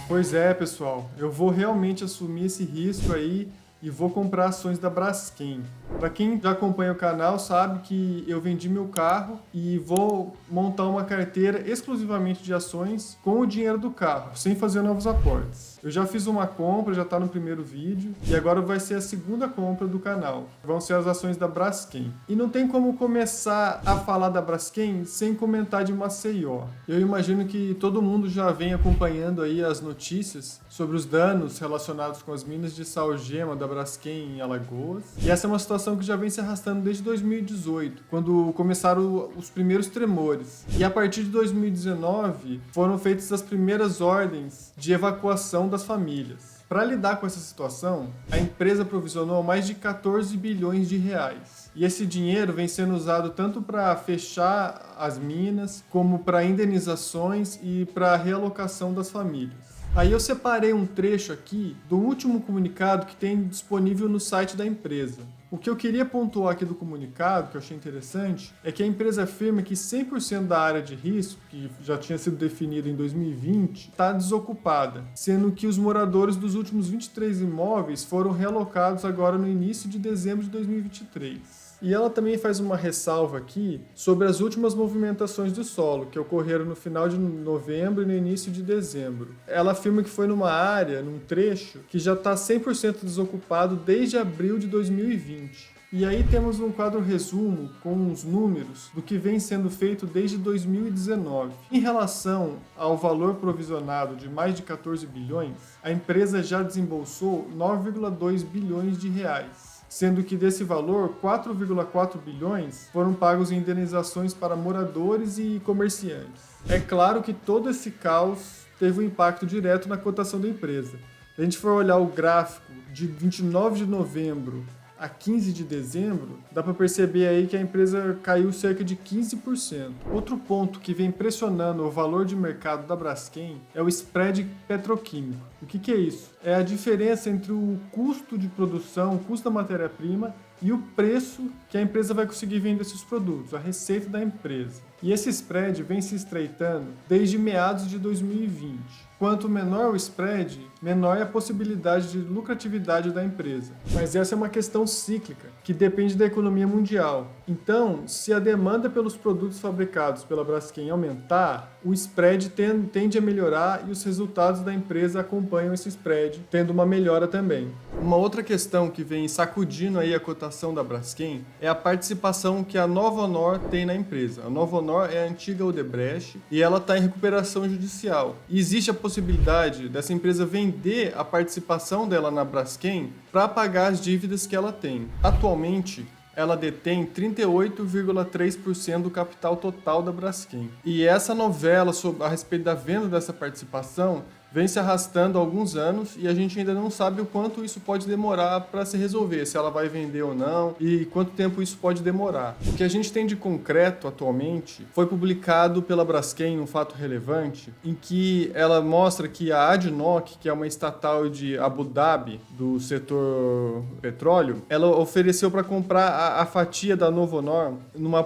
Pois é, pessoal, eu vou realmente assumir esse risco aí e vou comprar ações da Braskem. Para quem já acompanha o canal sabe que eu vendi meu carro e vou montar uma carteira exclusivamente de ações com o dinheiro do carro, sem fazer novos aportes. Eu já fiz uma compra, já está no primeiro vídeo, e agora vai ser a segunda compra do canal. Vão ser as ações da Braskem. E não tem como começar a falar da Braskem sem comentar de Maceió. Eu imagino que todo mundo já vem acompanhando aí as notícias sobre os danos relacionados com as minas de salgema da Braskem em Alagoas. E essa é uma situação que já vem se arrastando desde 2018, quando começaram os primeiros tremores. E a partir de 2019 foram feitas as primeiras ordens de evacuação das famílias. Para lidar com essa situação, a empresa provisionou mais de 14 bilhões de reais. E esse dinheiro vem sendo usado tanto para fechar as minas, como para indenizações e para realocação das famílias. Aí eu separei um trecho aqui do último comunicado que tem disponível no site da empresa. O que eu queria pontuar aqui do comunicado, que eu achei interessante, é que a empresa afirma que 100% da área de risco, que já tinha sido definida em 2020, está desocupada, sendo que os moradores dos últimos 23 imóveis foram realocados agora no início de dezembro de 2023. E ela também faz uma ressalva aqui sobre as últimas movimentações do solo, que ocorreram no final de novembro e no início de dezembro. Ela afirma que foi numa área, num trecho, que já está 100% desocupado desde abril de 2020. E aí temos um quadro resumo com os números do que vem sendo feito desde 2019. Em relação ao valor provisionado de mais de 14 bilhões, a empresa já desembolsou 9,2 bilhões de reais. Sendo que desse valor, 4,4 bilhões foram pagos em indenizações para moradores e comerciantes. É claro que todo esse caos teve um impacto direto na cotação da empresa. Se a gente for olhar o gráfico de 29 de novembro a 15 de dezembro, dá para perceber aí que a empresa caiu cerca de 15%. Outro ponto que vem pressionando o valor de mercado da Braskem é o spread petroquímico. O que é isso? É a diferença entre o custo de produção, o custo da matéria-prima e o preço que a empresa vai conseguir vender esses produtos, a receita da empresa. E esse spread vem se estreitando desde meados de 2020. Quanto menor o spread, menor é a possibilidade de lucratividade da empresa. Mas essa é uma questão cíclica, que depende da economia mundial. Então, se a demanda pelos produtos fabricados pela Braskem aumentar, o spread tende a melhorar e os resultados da empresa acompanham esse spread, tendo uma melhora também. Uma outra questão que vem sacudindo aí a cotação da Braskem é a participação que a Novonor tem na empresa. A Novonor é a antiga Odebrecht e ela está em recuperação judicial. E existe a possibilidade dessa empresa vender a participação dela na Braskem para pagar as dívidas que ela tem. Atualmente, ela detém 38,3% do capital total da Braskem. E essa novela a respeito da venda dessa participação vem se arrastando há alguns anos e a gente ainda não sabe o quanto isso pode demorar para se resolver, se ela vai vender ou não e quanto tempo isso pode demorar. O que a gente tem de concreto atualmente foi publicado pela Braskem um fato relevante em que ela mostra que a ADNOC, que é uma estatal de Abu Dhabi do setor petróleo, ela ofereceu para comprar a fatia da Novonor numa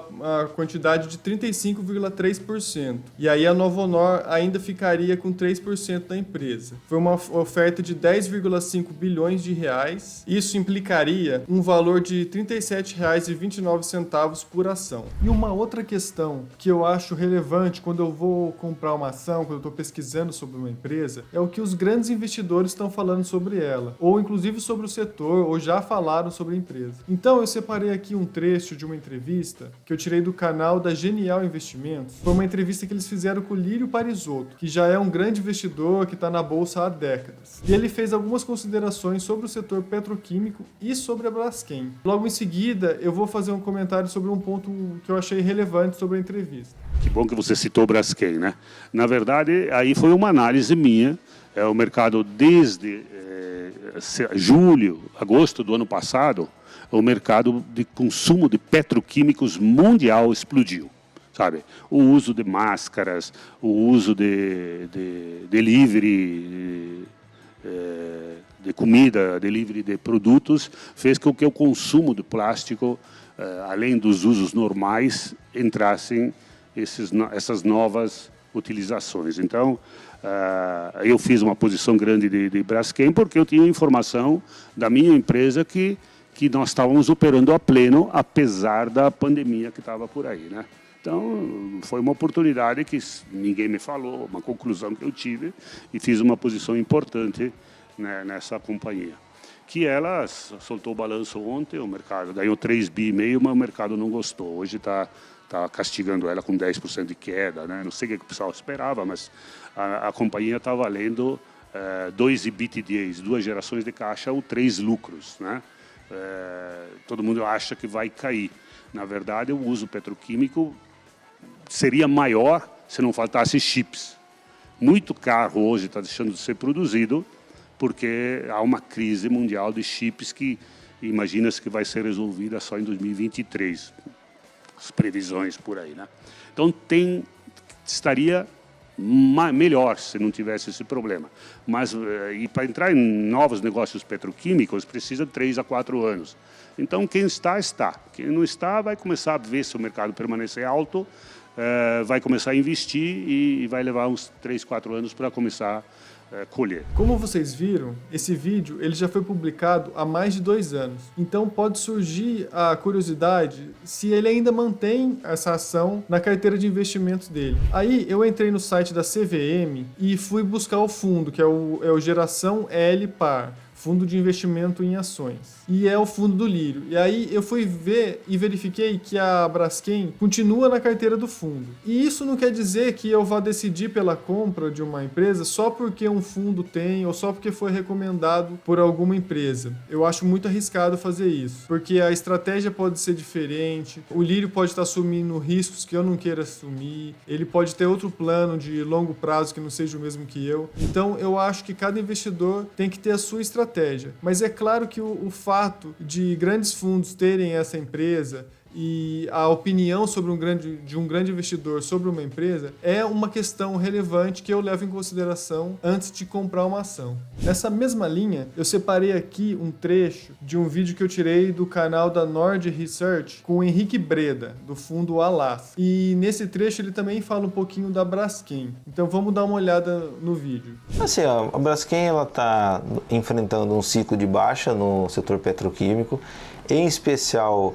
quantidade de 35,3%. E aí a Novonor ainda ficaria com 3% da empresa. Foi uma oferta de 10,5 bilhões de reais. Isso implicaria um valor de R$ 37,29 por ação. E uma outra questão que eu acho relevante quando eu vou comprar uma ação, quando eu estou pesquisando sobre uma empresa, é o que os grandes investidores estão falando sobre ela, ou inclusive sobre o setor, ou já falaram sobre a empresa. Então eu separei aqui um trecho de uma entrevista que eu tirei do canal da Genial Investimentos. Foi uma entrevista que eles fizeram com o Lírio Parisotto, que já é um grande investidor que está na bolsa há décadas. E ele fez algumas considerações sobre o setor petroquímico e sobre a Braskem. Logo em seguida, eu vou fazer um comentário sobre um ponto que eu achei relevante sobre a entrevista. Que bom que você citou o Braskem, né? Na verdade, aí foi uma análise minha. O mercado desde julho, agosto do ano passado, o mercado de consumo de petroquímicos mundial explodiu. Sabe? O uso de máscaras, o uso de delivery de comida, delivery de produtos, fez com que o consumo de plástico, além dos usos normais, entrassem essas novas utilizações. Então, eu fiz uma posição grande de Braskem porque eu tinha informação da minha empresa que nós estávamos operando a pleno, apesar da pandemia que estava por aí, né? Então, foi uma oportunidade que ninguém me falou, uma conclusão que eu tive, e fiz uma posição importante, né, nessa companhia. Que ela soltou o balanço ontem, o mercado ganhou 3,5 bi, mas o mercado não gostou. Hoje está castigando ela com 10% de queda, né? Não sei o que o pessoal esperava, mas a companhia está valendo 2 EBITDAs, 2 gerações de caixa ou 3 lucros, né? Todo mundo acha que vai cair. Na verdade, o uso petroquímico seria maior se não faltasse chips. Muito carro hoje está deixando de ser produzido porque há uma crise mundial de chips que imagina-se que vai ser resolvida só em 2023. As previsões por aí, né? Então, estaria melhor se não tivesse esse problema. Mas, e para entrar em novos negócios petroquímicos, precisa de 3 a 4 anos. Então, quem está, está. Quem não está, vai começar a ver se o mercado permanecer alto, vai começar a investir e vai levar uns 3, 4 anos para começar a colher. Como vocês viram, esse vídeo ele já foi publicado há mais de 2 anos. Então pode surgir a curiosidade se ele ainda mantém essa ação na carteira de investimentos dele. Aí eu entrei no site da CVM e fui buscar o fundo, que é o Geração L Par. Fundo de investimento em ações. E é o fundo do Lírio. E aí eu fui ver e verifiquei que a Braskem continua na carteira do fundo. E isso não quer dizer que eu vá decidir pela compra de uma empresa só porque um fundo tem ou só porque foi recomendado por alguma empresa. Eu acho muito arriscado fazer isso, porque a estratégia pode ser diferente, o Lírio pode estar assumindo riscos que eu não queira assumir, ele pode ter outro plano de longo prazo que não seja o mesmo que eu. Então eu acho que cada investidor tem que ter a sua estratégia. Mas é claro que o fato de grandes fundos terem essa empresa e a opinião de um grande investidor sobre uma empresa é uma questão relevante que eu levo em consideração antes de comprar uma ação. Nessa mesma linha, eu separei aqui um trecho de um vídeo que eu tirei do canal da Nord Research com o Henrique Breda, do fundo Alas. E nesse trecho ele também fala um pouquinho da Braskem. Então vamos dar uma olhada no vídeo. Assim, a Braskem ela está enfrentando um ciclo de baixa no setor petroquímico, em especial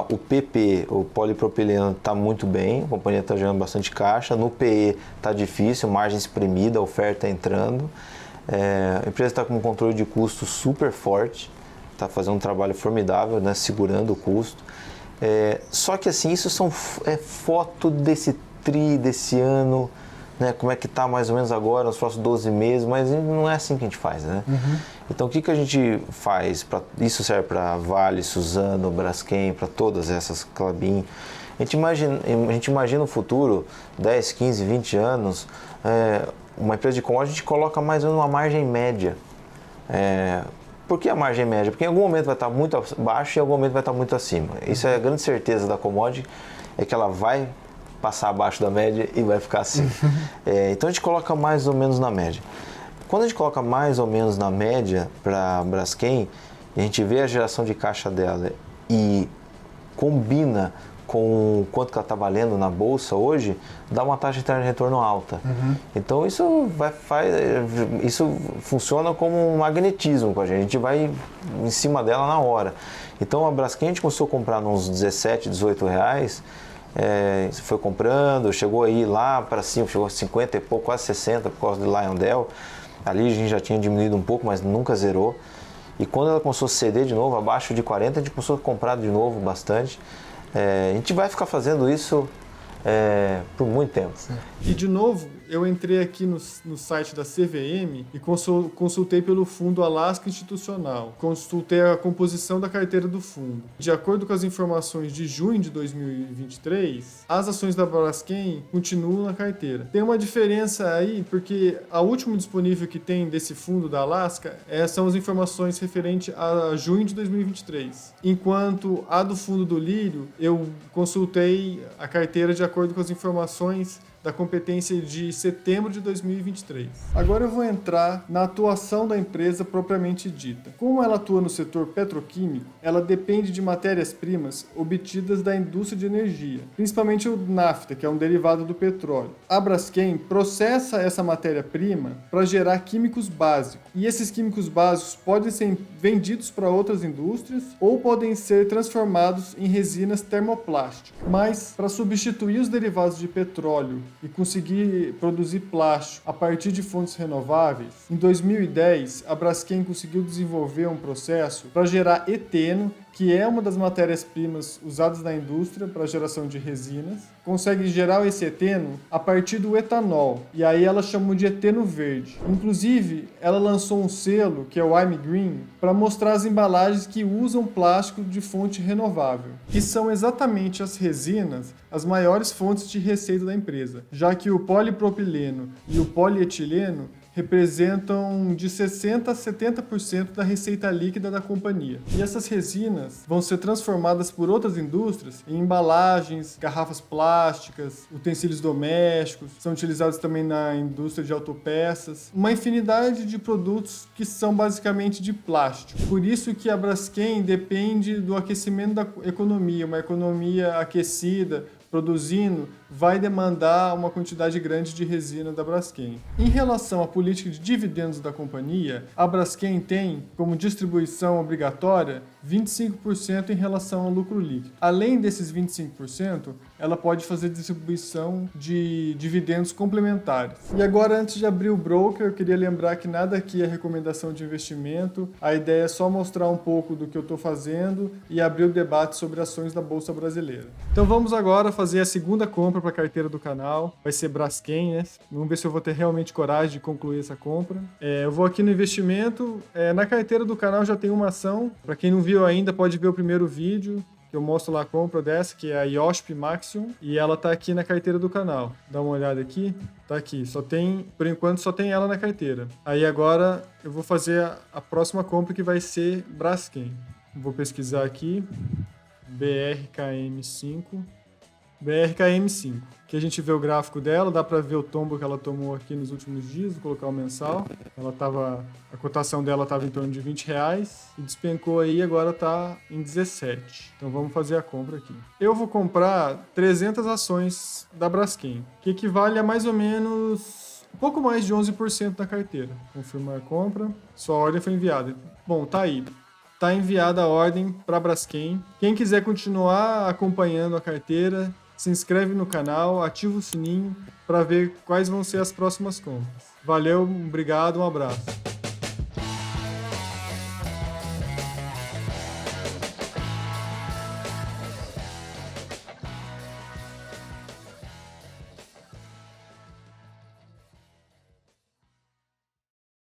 o PP, o polipropileno, está muito bem, a companhia está gerando bastante caixa. No PE está difícil, margem espremida, a oferta entrando. A empresa está com um controle de custo super forte, está fazendo um trabalho formidável, né, segurando o custo. Só que assim, isso é foto desse desse ano, né, como é que está mais ou menos agora, nos próximos 12 meses, mas não é assim que a gente faz, né? Uhum. Então, o que a gente faz? Isso serve para Vale, Suzano, Braskem, para todas essas, Klabin. A gente imagina o futuro, 10, 15, 20 anos, uma empresa de commodity, a gente coloca mais ou menos uma margem média. Por que a margem média? Porque em algum momento vai estar muito abaixo e em algum momento vai estar muito acima. Isso é a grande certeza da commodity, é que ela vai passar abaixo da média e vai ficar acima. Então a gente coloca mais ou menos na média. Quando a gente coloca mais ou menos na média para a Braskem, a gente vê a geração de caixa dela e combina com quanto que ela está valendo na bolsa hoje, dá uma taxa de retorno alta. Uhum. Então isso funciona como um magnetismo com a gente vai em cima dela na hora. Então a Braskem a gente começou a comprar nos 17, 18 reais, foi comprando, chegou aí lá para cima, chegou a 50 e pouco, quase 60 por causa do Lyondell. Ali a gente já tinha diminuído um pouco, mas nunca zerou. E quando ela começou a ceder de novo, abaixo de 40, a gente começou a comprar de novo bastante. A gente vai ficar fazendo isso por muito tempo. E de novo, eu entrei aqui no site da CVM e consultei pelo fundo Alaska Institucional. Consultei a composição da carteira do fundo. De acordo com as informações de junho de 2023, as ações da Braskem continuam na carteira. Tem uma diferença aí, porque a última disponível que tem desse fundo da Alaska são as informações referentes a junho de 2023. Enquanto a do fundo do Lírio, eu consultei a carteira de acordo com as informações da competência de setembro de 2023. Agora eu vou entrar na atuação da empresa propriamente dita. Como ela atua no setor petroquímico, ela depende de matérias-primas obtidas da indústria de energia, principalmente o nafta, que é um derivado do petróleo. A Braskem processa essa matéria-prima para gerar químicos básicos, e esses químicos básicos podem ser vendidos para outras indústrias ou podem ser transformados em resinas termoplásticas. Mas para substituir os derivados de petróleo e conseguir produzir plástico a partir de fontes renováveis, em 2010 a Braskem conseguiu desenvolver um processo para gerar eteno, que é uma das matérias-primas usadas na indústria para a geração de resinas, consegue gerar esse eteno a partir do etanol, e aí ela chamou de eteno verde. Inclusive, ela lançou um selo, que é o I'm Green, para mostrar as embalagens que usam plástico de fonte renovável, que são exatamente as resinas as maiores fontes de receita da empresa, já que o polipropileno e o polietileno representam de 60% a 70% da receita líquida da companhia. E essas resinas vão ser transformadas por outras indústrias em embalagens, garrafas plásticas, utensílios domésticos, são utilizados também na indústria de autopeças, uma infinidade de produtos que são basicamente de plástico. Por isso que a Braskem depende do aquecimento da economia, uma economia aquecida, produzindo, vai demandar uma quantidade grande de resina da Braskem. Em relação à política de dividendos da companhia, a Braskem tem como distribuição obrigatória 25% em relação ao lucro líquido. Além desses 25%, ela pode fazer distribuição de dividendos complementares. E agora, antes de abrir o broker, eu queria lembrar que nada aqui é recomendação de investimento. A ideia é só mostrar um pouco do que eu estou fazendo e abrir o debate sobre ações da Bolsa Brasileira. Então vamos agora fazer a segunda compra para a carteira do canal. Vai ser Braskem, né? Vamos ver se eu vou ter realmente coragem de concluir essa compra. Eu vou aqui no investimento. Na carteira do canal já tem uma ação. Para quem não viu ainda, pode ver o primeiro vídeo, que eu mostro lá a compra dessa, que é a IOSP Maxion, e ela tá aqui na carteira do canal. Dá uma olhada aqui, tá aqui. Por enquanto só tem ela na carteira. Aí agora eu vou fazer a próxima compra, que vai ser Braskem. Vou pesquisar aqui, BRKM5. Aqui a gente vê o gráfico dela, dá para ver o tombo que ela tomou aqui nos últimos dias. Vou colocar o mensal. A cotação dela estava em torno de R$20 e despencou aí, agora está em 17. Então vamos fazer a compra aqui. Eu vou comprar 300 ações da Braskem, que equivale a mais ou menos um pouco mais de 11% da carteira. Confirmar a compra. Sua ordem foi enviada. Bom, tá aí. Está enviada a ordem para a Braskem. Quem quiser continuar acompanhando a carteira, se inscreve no canal, ativa o sininho para ver quais vão ser as próximas compras. Valeu, obrigado, um abraço.